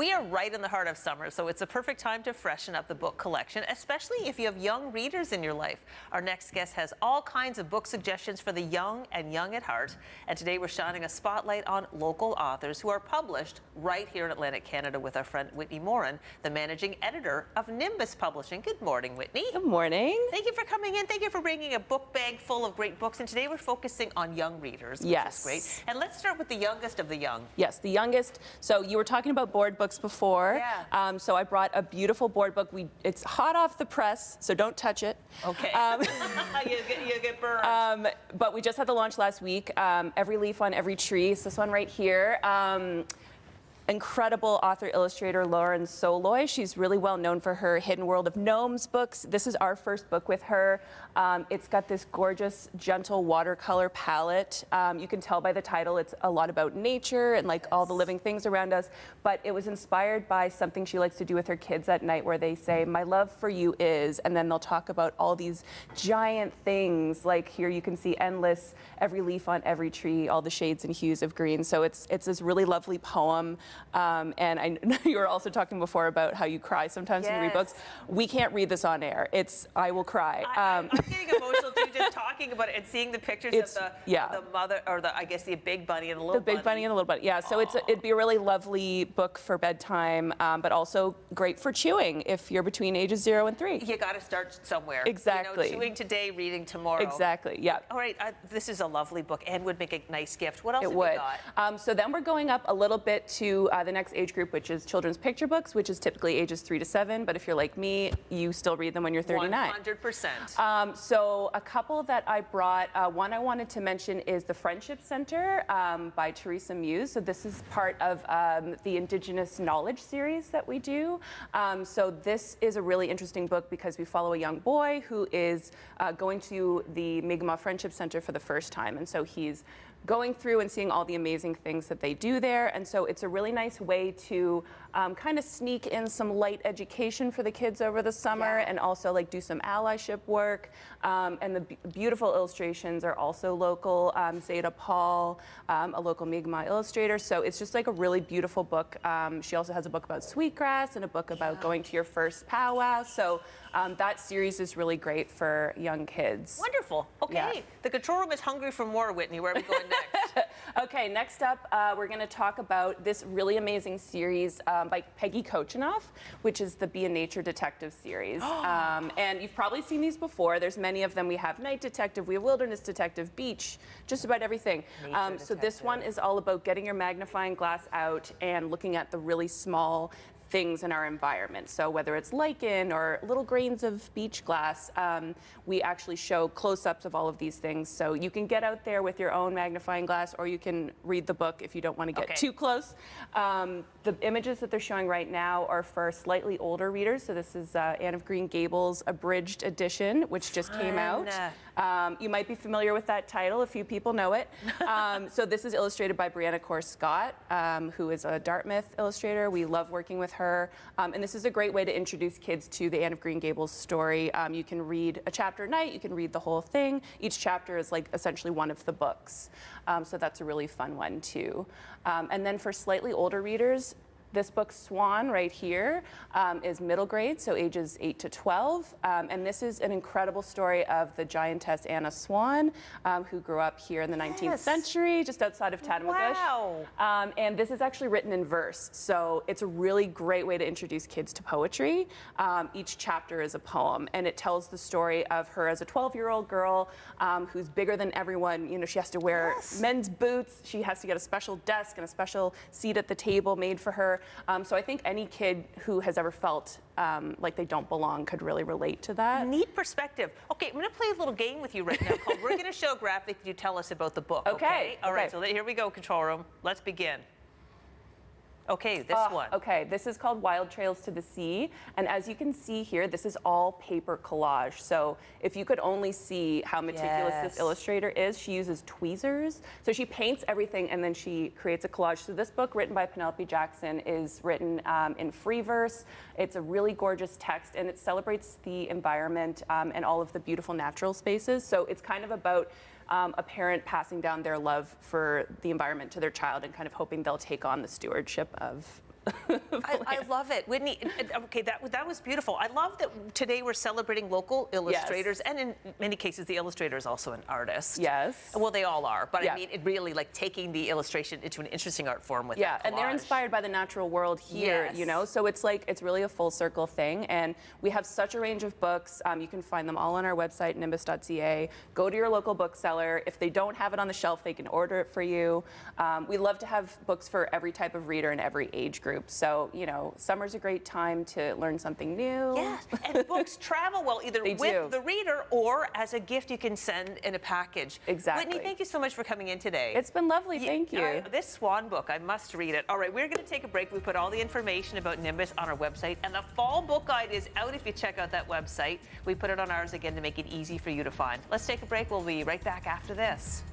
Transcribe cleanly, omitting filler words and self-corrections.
We are right in the heart of summer, so it's a perfect time to freshen up the book collection, especially if you have young readers in your life. Our next guest has all kinds of book suggestions for the young and young at heart. And today we're shining a spotlight on local authors who are published right here in Atlantic Canada with our friend Whitney Morin, the managing editor of Nimbus Publishing. Good morning, Whitney. Good morning. Thank you for coming in. Thank you for bringing a book bag full of great books. And today we're focusing on young readers, which is great. And let's start with the youngest of the young. Yes, the youngest. So you were talking about board books before. Yeah. So I brought a beautiful board book. It's hot off the press, so don't touch it. Okay. You get burned. But we just had the launch last week. Every Leaf on Every Tree. It's this one right here. Incredible author illustrator Lauren Soloy. She's really well known for her Hidden World of Gnomes books. This is our first book with her. It's got this gorgeous, gentle watercolor palette. You can tell by the title it's a lot about nature and like all the living things around us. But it was inspired by something she likes to do with her kids at night, where they say, "My love for you is," and then they'll talk about all these giant things. Like here you can see endless, every leaf on every tree, all the shades and hues of green. So it's this really lovely poem. And I know you were also talking before about how you cry sometimes when you read books. We can't read this on air. I will cry. I'm getting emotional too, just talking about it and seeing the pictures of the mother, or I guess the big bunny and the little bunny. The big bunny and the little bunny. Yeah. So it'd be a really lovely book for bedtime, but also great for chewing if you're between ages 0 and 3. You got to start somewhere. Exactly. You know, chewing today, reading tomorrow. Exactly. Yeah. All right. This is a lovely book and would make a nice gift. What else have you got? So then we're going up a little bit to the next age group, which is children's picture books, which is typically ages 3 to 7. But if you're like me, you still read them when you're 39. 100%. So a couple that I brought, one I wanted to mention is The Friendship Center by Teresa Muse. So this is part of the Indigenous Knowledge series that we do. So this is a really interesting book because we follow a young boy who is going to the Mi'kmaq Friendship Center for the first time. And so he's going through and seeing all the amazing things that they do there. And so it's a really nice way to kind of sneak in some light education for the kids over the summer and also like do some allyship work. And the beautiful illustrations are also local. Zeta Paul, a local Mi'kmaq illustrator. So it's just like a really beautiful book. She also has a book about sweetgrass and a book about going to your first powwow. So that series is really great for young kids. Wonderful. Okay. Yeah. The control room is hungry for more, Whitney. Where are we going next? Okay, next up, we're going to talk about this really amazing series by Peggy Kochinoff, which is the Be a Nature Detective series. And you've probably seen these before. There's many of them. We have Night Detective, we have Wilderness Detective, Beach, just about everything. So this one is all about getting your magnifying glass out and looking at the really small things in our environment. So whether it's lichen or little grains of beach glass, we actually show close-ups of all of these things. So you can get out there with your own magnifying glass, or you can read the book if you don't want to get too close. The images that they're showing right now are for slightly older readers. So this is Anne of Green Gables abridged edition, which just came out. You might be familiar with that title. A few people know it. So this is illustrated by Brianna Corr Scott, who is a Dartmouth illustrator. We love working with her. And this is a great way to introduce kids to the Anne of Green Gables story. You can read a chapter a night. You can read the whole thing. Each chapter is like essentially one of the books. So that's a really fun one too. And then for slightly older readers, this book, Swan, right here, is middle grade, so ages 8 to 12. And this is an incredible story of the giantess Anna Swan, who grew up here in the 19th century, just outside of Tattamagush. Wow. And this is actually written in verse, so it's a really great way to introduce kids to poetry. Each chapter is a poem, and it tells the story of her as a 12-year-old girl who's bigger than everyone. You know, she has to wear men's boots. She has to get a special desk and a special seat at the table made for her. So I think any kid who has ever felt like they don't belong could really relate to that. Neat perspective. Okay, I'm going to play a little game with you right now called We're going to show a graphic. You tell us about the book. Okay. All right, so here we go, control room. Let's begin. Okay, this one. Okay, this is called Wild Trails to the Sea. And as you can see here, this is all paper collage. So if you could only see how meticulous this illustrator is, she uses tweezers. So she paints everything and then she creates a collage. So this book, written by Penelope Jackson, is written in free verse. It's a really gorgeous text and it celebrates the environment and all of the beautiful natural spaces. So it's kind of about a parent passing down their love for the environment to their child and kind of hoping they'll take on the stewardship of I love it. Whitney, okay, that was beautiful. I love that today we're celebrating local illustrators, and in many cases, the illustrator is also an artist. Yes. Well, they all are, but I mean, it really like taking the illustration into an interesting art form with that collage. And they're inspired by the natural world here, you know, so it's like, it's really a full circle thing, and we have such a range of books. You can find them all on our website, nimbus.ca. Go to your local bookseller. If they don't have it on the shelf, they can order it for you. We love to have books for every type of reader and every age group. So, you know, summer's a great time to learn something new. Yes, and books travel well either with the reader or as a gift you can send in a package. Exactly. Whitney, thank you so much for coming in today. It's been lovely, thank you. This Swan book, I must read it. All right, we're going to take a break. We put all the information about Nimbus on our website, and the fall book guide is out if you check out that website. We put it on ours again to make it easy for you to find. Let's take a break. We'll be right back after this.